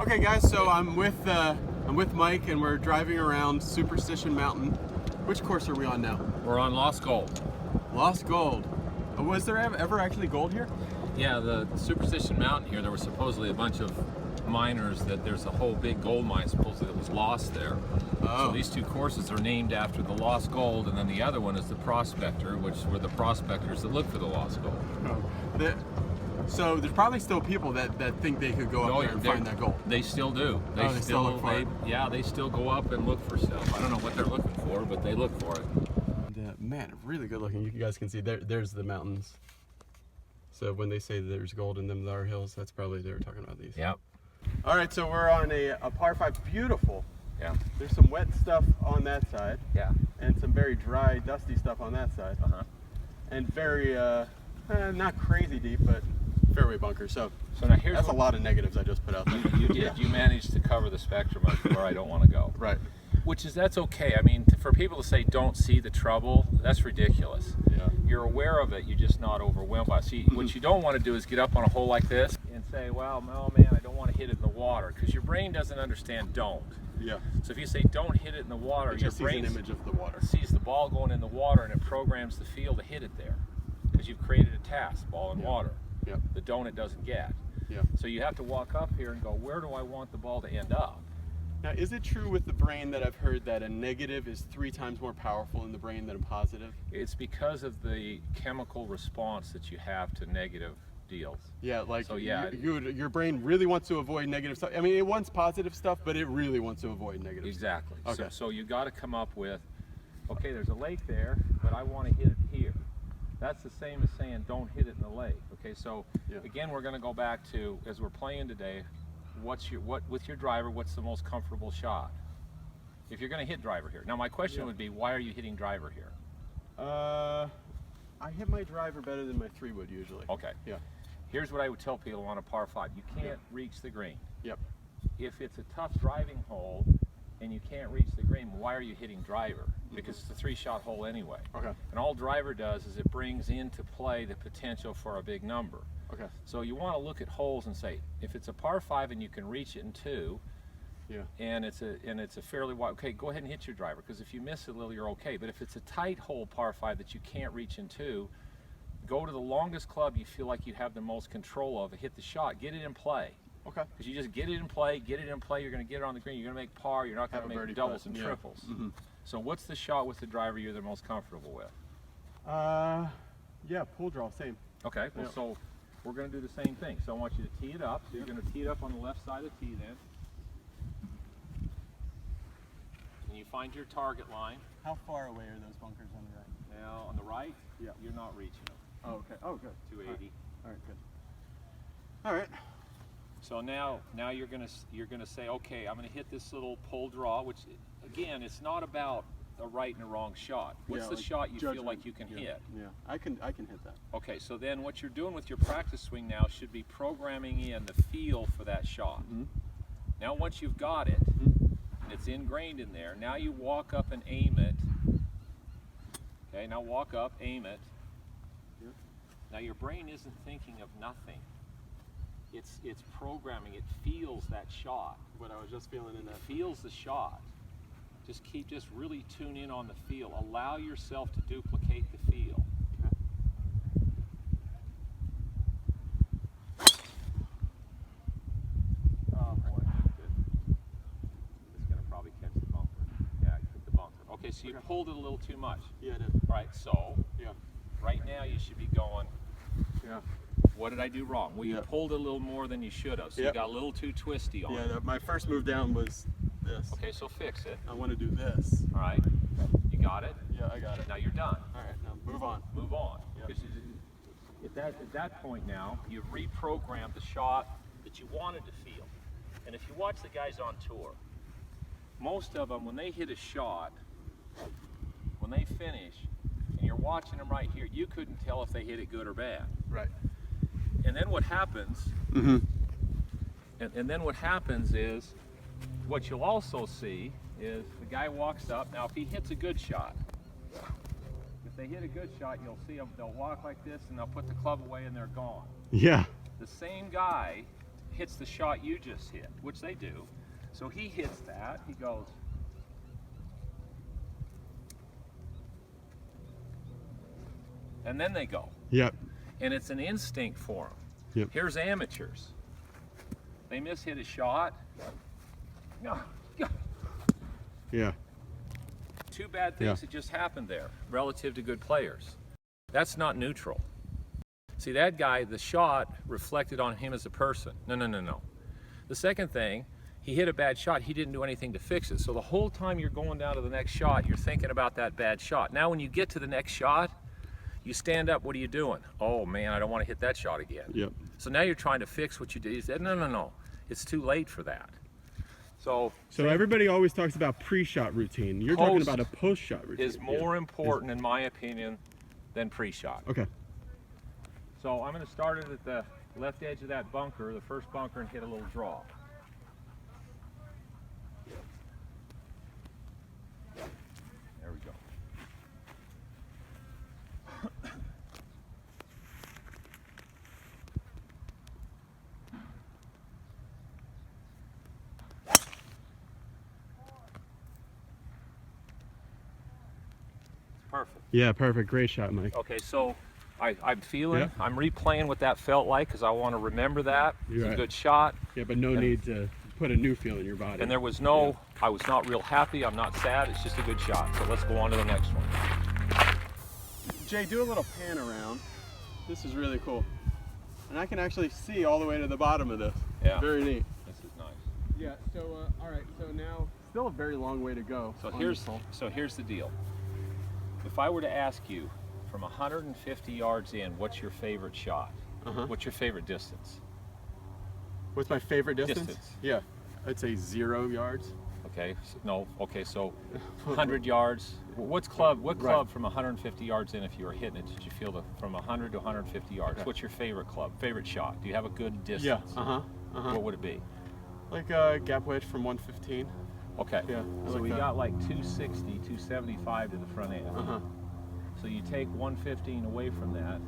Okay guys, so I'm with Mike and we're driving around Superstition Mountain. Which course are we on now? We're on Lost Gold. Lost Gold. Was there ever actually gold here? Yeah, the Superstition Mountain here, there was supposedly a bunch of miners that there's a whole big gold mine supposedly that was lost there. Oh. So these two courses are named after the Lost Gold, and then the other one is the Prospector, which were the prospectors that look for the Lost Gold. Oh. So there's probably still people that think they could go up there and find that gold. They still do. They still look for it. Yeah, they still go up and look for stuff. I don't know what they're looking for, but they look for it. Man, really good looking. You guys can see there's the mountains. So when they say there's gold in them, there are hills, that's probably they were talking about these. Yep. All right, so we're on a par 5, beautiful. Yeah. There's some wet stuff on that side. Yeah. And some very dry, dusty stuff on that side. Uh-huh. And very, not crazy deep, but fairway bunker. So now here's that's a lot of negatives I just put out there. You did. Yeah. You managed to cover the spectrum of where I don't want to go. Right. That's okay. I mean, for people to say don't see the trouble, that's ridiculous. Yeah. You're aware of it, you're just not overwhelmed by it. See, what you don't want to do is get up on a hole like this and say, well, oh man, I don't want to hit it in the water, because your brain doesn't understand don't. Yeah. So if you say don't hit it in the water, your brain sees an image of the water. Sees the ball going in the water and it programs the field to hit it there, because you've created a task, ball in water. Yeah. The don't it doesn't get. Yeah. So you have to walk up here and go, where do I want the ball to end up? Now, is it true with the brain that I've heard that a negative is 3 times more powerful in the brain than a positive? It's because of the chemical response that you have to negative deals. Yeah, like so, yeah, your brain really wants to avoid negative stuff. I mean, it wants positive stuff, but it really wants to avoid negative exactly. stuff. Okay. So you got to come up with, okay, there's a lake there, but I want to hit it here. That's the same as saying don't hit it in the lake. Okay, so again, we're going to go back to, as we're playing today, with your driver, what's the most comfortable shot? If you're going to hit driver here. Now my question would be, why are you hitting driver here? I hit my driver better than my 3-wood usually. Okay. Yeah. Here's what I would tell people on a par 5. You can't reach the green. Yep. If it's a tough driving hole and you can't reach the green, why are you hitting driver? Because it's a 3-shot hole anyway. Okay. And all driver does is it brings into play the potential for a big number. Okay. So you want to look at holes and say, if it's a par 5 and you can reach it in 2, and it's a fairly wide, okay, go ahead and hit your driver, because if you miss it a little, you're okay. But if it's a tight hole par 5 that you can't reach in 2, go to the longest club you feel like you have the most control of, hit the shot, get it in play. Okay. Because you just get it in play, you're going to get it on the green, you're going to make par, you're not going to make doubles and triples. Mm-hmm. So what's the shot with the driver you're the most comfortable with? Yeah, pull draw, same. Okay, well, so we're going to do the same thing. So I want you to tee it up. So you're going to tee it up on the left side of the tee then. And you find your target line. How far away are those bunkers on the right? Now, on the right, you're not reaching them. Oh, okay. Oh, good. 280. All right, good. All right. So now you're gonna say, okay, I'm gonna hit this little pull draw, which again, it's not about a right and a wrong shot. What's the shot you feel like you can hit? Yeah, I can hit that. Okay, so then what you're doing with your practice swing now should be programming in the feel for that shot. Mm-hmm. Now once you've got it, and it's ingrained in there, now you walk up and aim it. Okay, now walk up, aim it. Yep. Now your brain isn't thinking of nothing. It's programming, it feels that shot. What I was just feeling in that. It feels the shot. Just really tune in on the feel. Allow yourself to duplicate the feel. Oh boy, good. It's gonna probably catch the bunker. Yeah, hit the bunker. Okay, so you pulled it a little too much. Yeah, it did. All right, so right now you should be going. Yeah. What did I do wrong? Well, you pulled it a little more than you should have, so you got a little too twisty on it. Yeah, my first move down was this. Okay, so fix it. I want to do this. All right, you got it? Yeah, I got it. Now you're done. All right, now move on. Move on. Yep. Because at that point now, you've reprogrammed the shot that you wanted to feel. And if you watch the guys on tour, most of them, when they hit a shot, when they finish, and you're watching them right here, you couldn't tell if they hit it good or bad. Right. And then what happens, and then what happens is, what you'll also see is the guy walks up. Now if he hits a good shot, if they hit a good shot, you'll see them, they'll walk like this and they'll put the club away and they're gone. Yeah. The same guy hits the shot you just hit, which they do. So he hits that, he goes, and then they go. Yep. And it's an instinct for them. Yep. Here's amateurs. They mishit a shot. Yeah. Two bad things that just happened there relative to good players. That's not neutral. See, that guy, the shot reflected on him as a person. No. The second thing, he hit a bad shot. He didn't do anything to fix it. So the whole time you're going down to the next shot, you're thinking about that bad shot. Now when you get to the next shot, you stand up, what are you doing? Oh man, I don't want to hit that shot again. Yep. So now you're trying to fix what you did. You said, no. It's too late for that. So everybody always talks about pre-shot routine. You're talking about a post-shot routine. Is more important, in my opinion, than pre-shot. Okay. So I'm going to start it at the left edge of that bunker, the first bunker, and hit a little draw. There we go. Perfect. Yeah, perfect. Great shot, Mike. Okay, so I'm feeling, I'm replaying what that felt like because I want to remember that. It's a good shot. Yeah, but no need to put a new feel in your body. And there was no, I was not real happy, I'm not sad, it's just a good shot. So let's go on to the next one. Jay, do a little pan around. This is really cool. And I can actually see all the way to the bottom of this. Yeah. Very neat. This is nice. Yeah, so, all right, so now, still a very long way to go. So here's the deal. If I were to ask you, from 150 yards in, what's your favorite shot? What's your favorite distance? What's my favorite distance? Distance. Yeah, I'd say 0 yards. Okay, so, no, okay, so 100 yards. What club from 150 yards in, if you were hitting it, did you feel from 100 to 150 yards? Okay. What's your favorite club, favorite shot? Do you have a good distance? Yeah, What would it be? Like a gap wedge from 115. Okay, yeah, so we got like 260, 275 to the front end. So you take 115 away from that,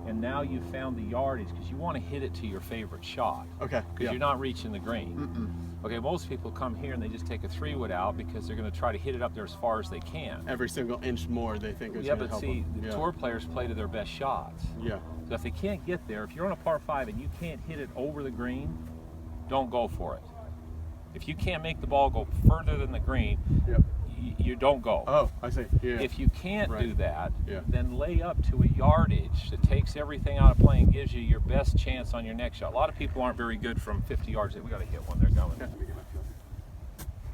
and now you've found the yardage because you want to hit it to your favorite shot. Okay. Because you're not reaching the green. Okay, most people come here and they just take a 3-wood out because they're going to try to hit it up there as far as they can. Every single inch more they think is going to help them. Yeah, but see, the tour players play to their best shots. Yeah. So if they can't get there, if you're on a par 5 and you can't hit it over the green, don't go for it. If you can't make the ball go further than the green, you don't go. Oh, I see. Yeah. If you can't do that, Yeah. then lay up to a yardage that takes everything out of play and gives you your best chance on your next shot. A lot of people aren't very good from 50 yards. We got to hit one. They're going.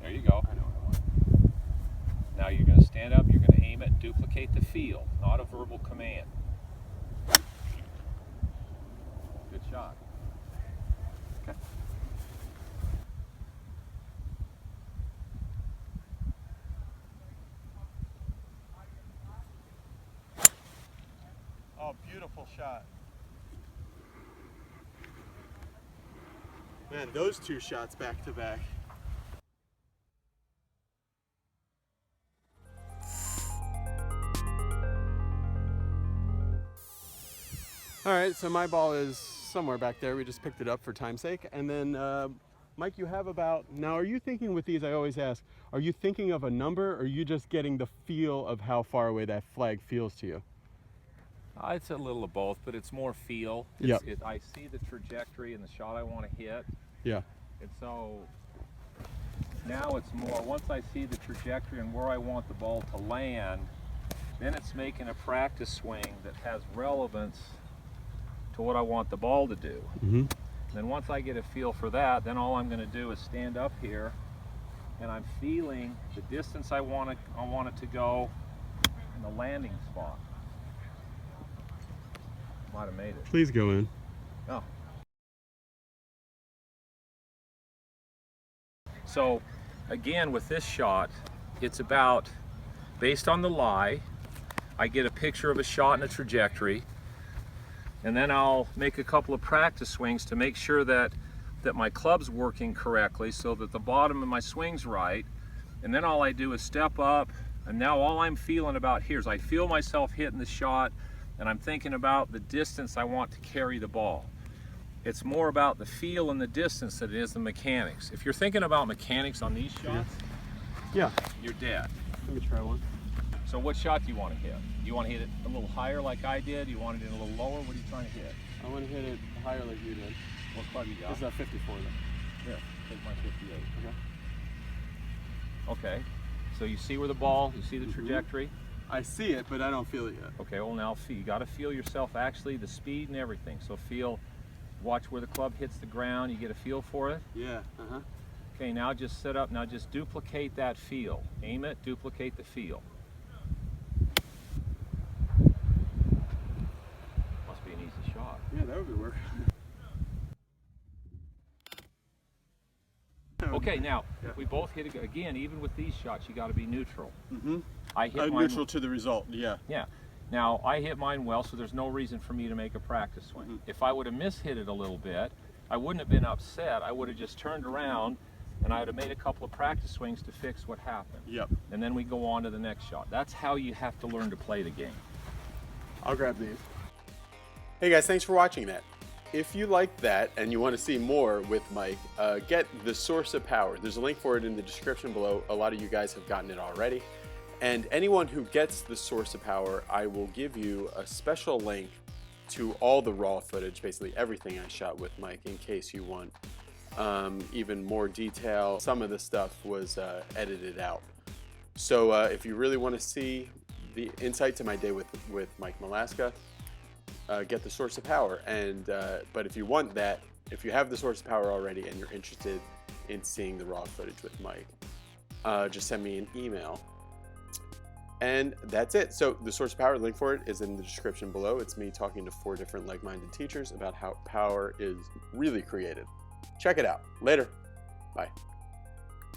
There you go. I know what I want. Now you're going to stand up. You're going to aim it, duplicate the feel, not a verbal command. Good shot. Okay. Oh, beautiful shot. Man, those 2 shots back to back. All right, so my ball is somewhere back there. We just picked it up for time's sake. And then, Mike, you have about, now are you thinking with these, I always ask, are you thinking of a number or are you just getting the feel of how far away that flag feels to you? It's a little of both, but it's more feel. I see the trajectory and the shot I want to hit. Yeah. And so now it's more, once I see the trajectory and where I want the ball to land, then it's making a practice swing that has relevance to what I want the ball to do. And then once I get a feel for that, then all I'm going to do is stand up here and I'm feeling the distance I want it to go and the landing spot. Might have made it. Please go in. Oh. So again, with this shot, it's about, based on the lie, I get a picture of a shot and a trajectory, and then I'll make a couple of practice swings to make sure that my club's working correctly so that the bottom of my swing's right, and then all I do is step up, and now all I'm feeling about here is I feel myself hitting the shot, and I'm thinking about the distance I want to carry the ball. It's more about the feel and the distance than it is the mechanics. If you're thinking about mechanics on these shots, Yeah. you're dead. Let me try one. So what shot do you want to hit? Do you want to hit it a little higher like I did? Do you want it in a little lower? What are you trying to hit? I want to hit it higher like you did. What club you got? This is a 54 though. Here, take my 58. Okay. Okay, so you see where the ball, you see the trajectory? I see it, but I don't feel it yet. Okay, well now you got to feel yourself actually, the speed and everything. So watch where the club hits the ground, you get a feel for it. Yeah, Okay, now just set up, now just duplicate that feel. Aim it, duplicate the feel. Must be an easy shot. Yeah, that would be work. Okay, now, we both hit it again, even with these shots, you got to be neutral. I hit mine. Neutral to the result, yeah. Yeah. Now, I hit mine well, so there's no reason for me to make a practice swing. If I would have mishit it a little bit, I wouldn't have been upset. I would have just turned around and I would have made a couple of practice swings to fix what happened. Yep. And then we go on to the next shot. That's how you have to learn to play the game. I'll grab these. Hey guys, thanks for watching that. If you liked that and you want to see more with Mike, get The Source of Power. There's a link for it in the description below. A lot of you guys have gotten it already. And anyone who gets The Source of Power, I will give you a special link to all the raw footage, basically everything I shot with Mike, in case you want even more detail. Some of the stuff was edited out. So if you really want to see the insight to my day with Mike Malaska, get The Source of Power. And but if you want that, if you have The Source of Power already and you're interested in seeing the raw footage with Mike, just send me an email. And that's it. So The Source of Power, link for it is in the description below. It's me talking to 4 different like-minded teachers about how power is really created. Check it out. Later. Bye.